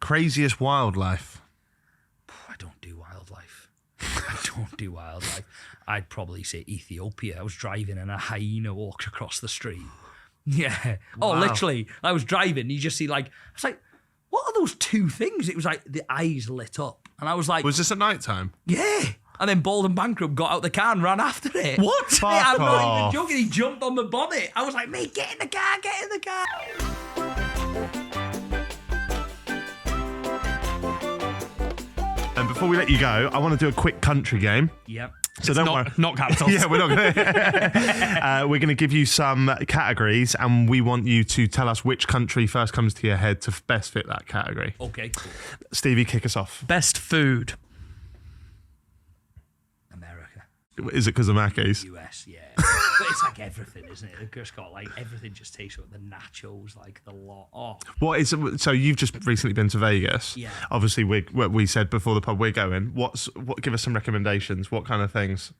Craziest wildlife. I don't do wildlife. I'd probably say Ethiopia. I was driving and a hyena walked across the street. Yeah. Wow. Oh, literally. I was driving. You just see I was like, what are those two things? It was like the eyes lit up. And I was like. Was this at night time? Yeah. And then Bald and Bankrupt got out the car and ran after it. What? Yeah, I'm not even joking. He jumped on the bonnet. I was like, mate, get in the car, get in the car. And before we let you go, I want to do a quick country game. Yep. So don't worry. Not capitals. Yeah, we're not going to. We're going to give you some categories, and we want you to tell us which country first comes to your head to best fit that category. Okay, cool. Stevie, kick us off. Best food. America. Is it because of Mackey's? US, yeah. But it's like everything, isn't it? They've just got everything just tastes like the nachos, the lot. Oh. What is so? You've just recently been to Vegas. Yeah. Obviously, we said before the pub we're going. What? Give us some recommendations. What kind of things?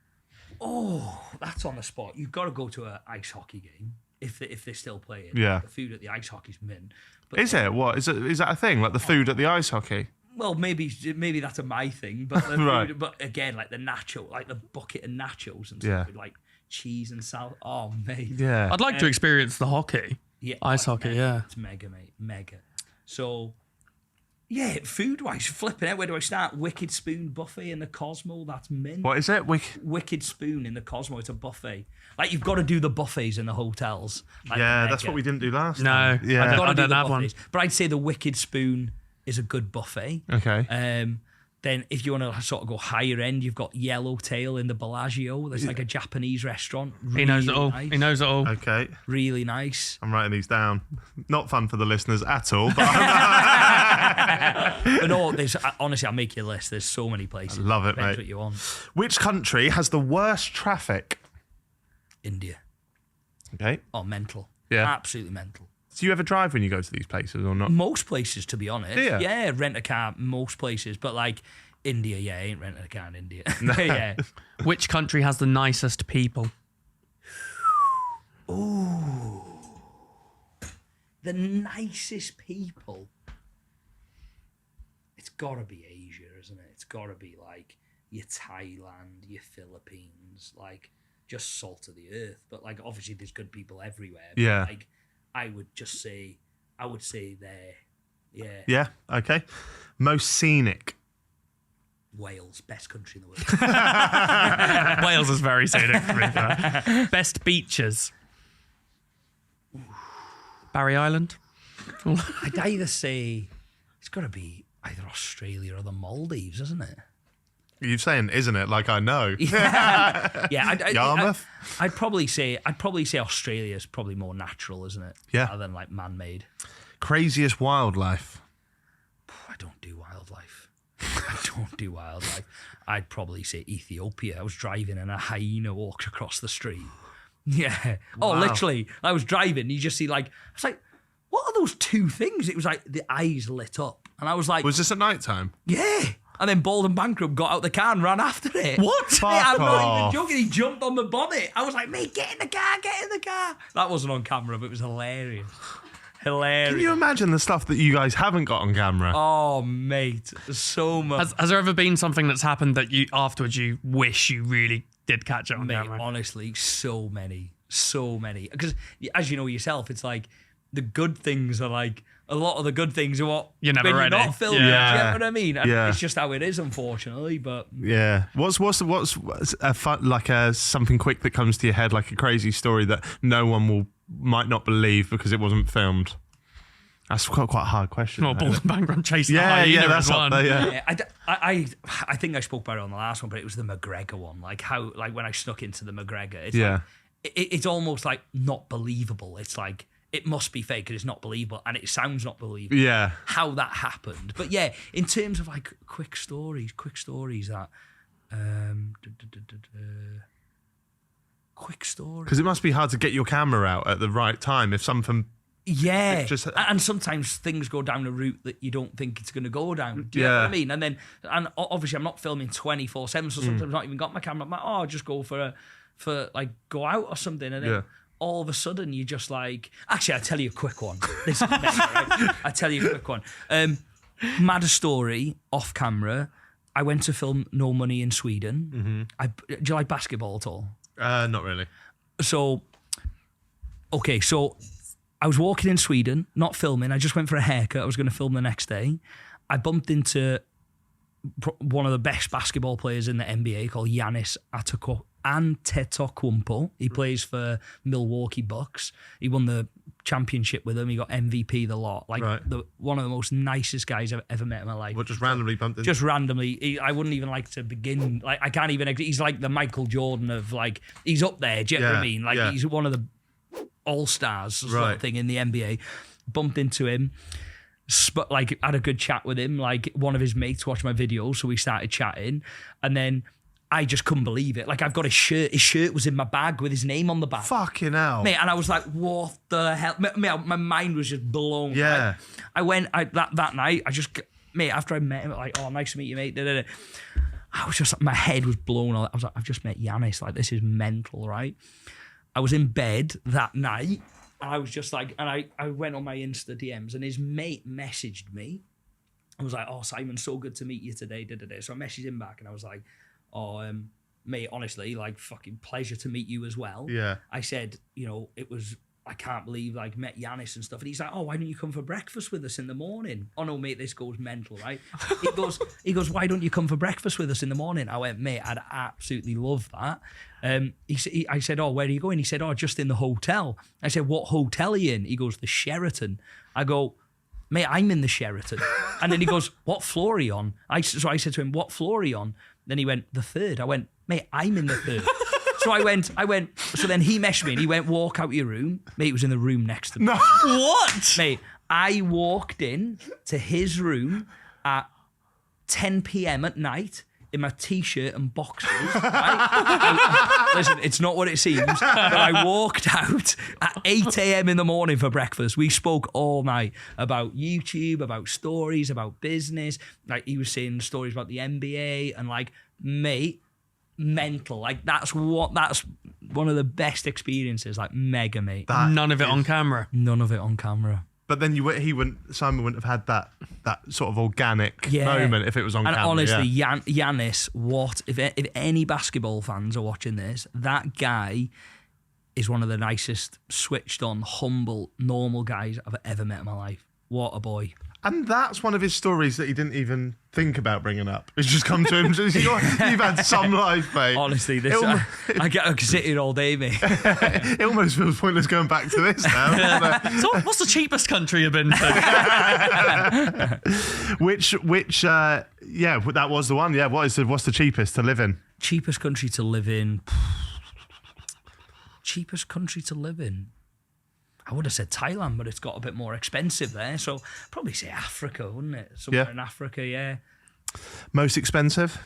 Oh, that's on the spot. You've got to go to an ice hockey game if they're still playing. Yeah. The food at the ice hockey's mint. But Is it? What is it? Is that a thing? Like the food at the ice hockey? Well, maybe that's a my thing, but the Right. food, but again, the nacho, the bucket of nachos and stuff Yeah. with cheese and salad. Oh, mate. Yeah. I'd like to experience the hockey. Yeah, Ice hockey, yeah. It's mega, mate. Mega. So, yeah, food-wise, flipping out. Where do I start? Wicked Spoon buffet in the Cosmo. That's mint. What is it? Wicked Spoon in the Cosmo. It's a buffet. You've got to do the buffets in the hotels. Yeah, that's what we didn't do last No, time. Yeah. You've got to I do don't the have one. buffets. But I'd say the Wicked Spoon is a good buffet. Okay. Then if you want to sort of go higher end, you've got Yellowtail in the Bellagio. There's a Japanese restaurant. He knows it all. Nice. He knows it all. Okay. Really nice. I'm writing these down. Not fun for the listeners at all. But But no, honestly, I'll make your list. There's so many places. I love it, Depends mate. what you want. Which country has the worst traffic? India. Okay. Oh, mental. Yeah. Absolutely mental. Do you ever drive when you go to these places or not? Most places, to be honest. Do you? Yeah, rent a car, most places. But India, yeah, I ain't renting a car in India. Yeah. Which country has the nicest people? Ooh. The nicest people. It's got to be Asia, isn't it? It's got to be your Thailand, your Philippines, just salt of the earth. But obviously there's good people everywhere. But, Yeah. I would say there. Yeah. Yeah. Okay. Most scenic. Wales, best country in the world. Wales is very scenic for me. Best beaches. Barry Island. I'd either say it's got to be either Australia or the Maldives, isn't it? You're saying, isn't it? I know. Yeah, Yarmouth? I'd probably say Australia is probably more natural, isn't it? Yeah. Rather than man-made. Craziest wildlife. I don't do wildlife. I'd probably say Ethiopia. I was driving and a hyena walked across the street. Yeah. Oh, Wow. literally. I was driving. You just see I was like, what are those two things? It was the eyes lit up. And I was like, Was this at night time? yeah. And then Bald and Bankrupt got out the car and ran after it. What? Yeah, I'm not off. even joking. He jumped on the bonnet. I was like, mate, get in the car, get in the car. That wasn't on camera, but it was hilarious. Hilarious. Can you imagine the stuff that you guys haven't got on camera? Oh, mate, so much. Has there ever been something that's happened that you afterwards you wish you really did catch it on Mate, camera? honestly, so many. Because as you know yourself, it's the good things are a lot of the good things are what You're never when ready. You're not filming. Yeah. Do you know what I mean? And Yeah. it's just how it is, unfortunately. But Yeah. What's a fun, something quick that comes to your head, like a crazy story that no one might not believe because it wasn't filmed? That's quite a hard question. Well, Bald and Bankrupt chasing Yeah, the hyena that's as one. up there, yeah. I think I spoke about it on the last one, but it was the McGregor one. How when I snuck into the McGregor, it's Yeah. it's almost not believable. It's it must be fake because it's not believable, and it sounds not believable. Yeah. How that happened. But yeah, in terms of quick stories that quick stories. Because it must be hard to get your camera out at the right time if something. Yeah, Just- and sometimes things go down a route that you don't think it's going to go down. Do you know what I mean? And obviously I'm not filming 24/7, so sometimes I've not even got my camera. I'm like, oh, I'll just go for go out or something, and then Yeah. all of a sudden you're just actually, I'll tell you a quick one. This is better, right? I'll tell you a quick one. Mad story off camera. I went to film No Money in Sweden. Do you like basketball at all? Not really. So I was walking in Sweden, not filming. I just went for a haircut. I was going to film the next day. I bumped into one of the best basketball players in the NBA called Giannis Antetokounmpo. He plays for Milwaukee Bucks. He won the championship with them. He got MVP the lot. One of the most nicest guys I've ever met in my life. What, just randomly bumped into? Just randomly. I wouldn't even like to begin. Like, I can't even. He's like the Michael Jordan of like. He's up there. Do you know what I mean? Like he's one of the all-stars sort of thing in the NBA. Bumped into him. Like, had a good chat with him. Like, one of his mates watched my videos, so we started chatting, and then I just couldn't believe it. Like, I've got his shirt. His shirt was in my bag with his name on the back. Fucking hell, mate! And I was like, "What the hell?" My mind was just blown. Yeah. Like, I went that night. After I met him, like, "Oh, nice to meet you, mate." I was just, my head was blown. I was like, "I've just met Giannis. Like, this is mental, right?" I was in bed that night. And I was just like, and I went on my Insta DMs, and his mate messaged me. I was like, "Oh, Simon, so good to meet you today." So I messaged him back, and I was like, "Oh, mate, honestly, like, fucking pleasure to meet you as well." Yeah. I said, I can't believe, like, met Giannis and stuff. And he's like, "Oh, why don't you come for breakfast with us in the morning?" Oh no, mate, this goes mental, right? He goes, "Why don't you come for breakfast with us in the morning?" I went, "Mate, I'd absolutely love that." I said, "Oh, where are you going?" He said, "Oh, just in the hotel." I said, "What hotel are you in?" He goes, "The Sheraton." I go, "Mate, I'm in the Sheraton." And then he goes, "What floor are you on?" So I said to him, "What floor are you on?" Then he went, "The third." I went, "Mate, I'm in the third." So I went, so then he messaged me and he went, "Walk out your room." Mate, he was in the room next to me. No. What? Mate, I walked in to his room at 10 p.m. at night in my t-shirt and boxers. Right? Listen, it's not what it seems, but I walked out at 8 a.m. in the morning for breakfast. We spoke all night about YouTube, about stories, about business. Like, he was saying stories about the NBA, and like, mate, mental. Like, that's one of the best experiences. Like, mega, mate. None of it on camera. None of it on camera. But then Simon wouldn't have had that sort of organic moment if it was on camera. And honestly, Giannis, if any basketball fans are watching this, that guy is one of the nicest, switched on, humble, normal guys I've ever met in my life. What a boy. And that's one of his stories that he didn't even think about bringing up. It's just come to him. You've had some life, mate. Honestly, I get sit here all day, mate. It almost feels pointless going back to this now. So what's the cheapest country you've been to? That was the one. Yeah, what's the cheapest to live in? Cheapest country to live in. Cheapest country to live in. I would have said Thailand, but it's got a bit more expensive there. So probably say Africa, wouldn't it? Somewhere in Africa, yeah. Most expensive?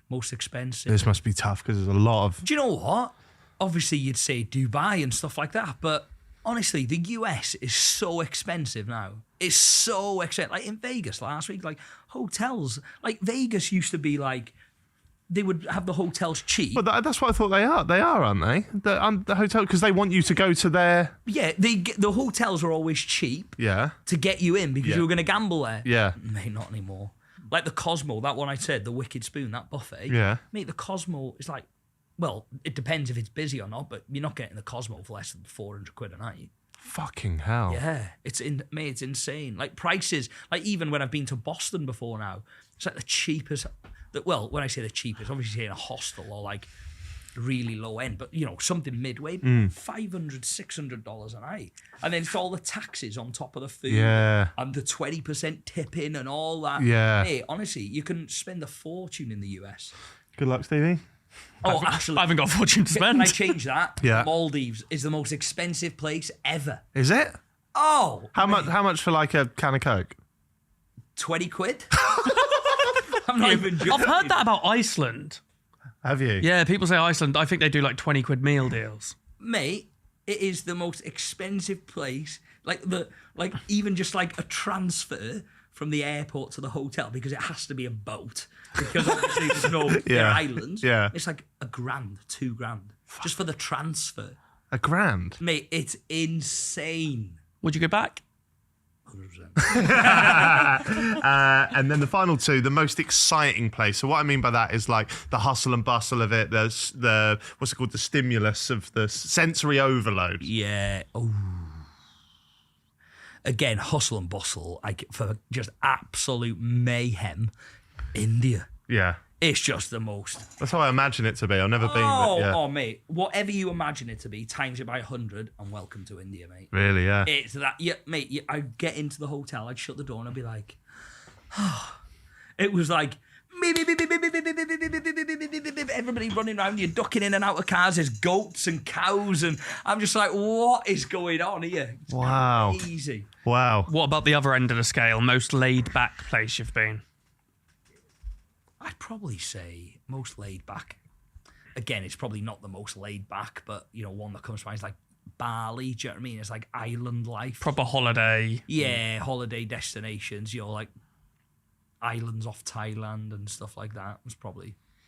Most expensive. This must be tough because there's a lot of... Do you know what? Obviously, you'd say Dubai and stuff like that, but honestly, the US is so expensive now. It's so expensive. Like in Vegas last week, like hotels, like Vegas used to be like, they would have the hotels cheap. But that's what I thought they are. They are, aren't they? The hotel, because they want you to go to their... Yeah, the hotels are always cheap to get you in because you were going to gamble there. Yeah. Mate, not anymore. Like the Cosmo, that one I said, the Wicked Spoon, that buffet. Yeah. Mate, the Cosmo is like, well, it depends if it's busy or not, but you're not getting the Cosmo for less than 400 quid a night. Fucking hell. Yeah, it's insane. Like prices, like even when I've been to Boston before now, it's like the cheapest... Well, when I say the cheapest, obviously in a hostel or like really low end, but something midway, $500, $600 a night. And then it's all the taxes on top of the food and the 20% tipping and all that. Yeah. Hey, honestly, you can spend a fortune in the US. Good luck, Stevie. Oh, actually, I haven't got a fortune to spend. Can I change that? Yeah. Maldives is the most expensive place ever. Is it? Oh. How much for like a can of Coke? 20 quid? I'm not even joking. I've heard that about Iceland. Have you? Yeah, people say Iceland. I think they do like 20 quid meal deals. Mate, it is the most expensive place. Like even just like a transfer from the airport to the hotel, because it has to be a boat, because obviously there's no islands. Yeah. It's like $1,000, $2,000 just for the transfer. $1,000? Mate, it's insane. Would you go back? 100%. And then the final two, the most exciting place. So what I mean by that is like the hustle and bustle of it. There's the what's it called? The stimulus of the sensory overload. Yeah. Oh. Again, hustle and bustle, like for just absolute mayhem. India. Yeah. It's just the most. That's how I imagine it to be. I've never been. Oh, But yeah. oh, mate. Whatever you imagine it to be, times it by 100, and welcome to India, mate. Really, yeah. It's that, yeah, mate. Yeah, I'd get into the hotel, I'd shut the door, and I'd be like, it was like, everybody running around, you're ducking in and out of cars, there's goats and cows, and I'm just like, what is going on here? It's Wow. crazy. Wow. What about the other end of the scale? Most laid back place you've been? I'd probably say most laid back. Again, it's probably not the most laid back, but you know, one that comes to mind is like Bali. Do you know what I mean? It's like island life. Proper holiday. Yeah, holiday destinations. You know, like islands off Thailand and stuff like that. It's probably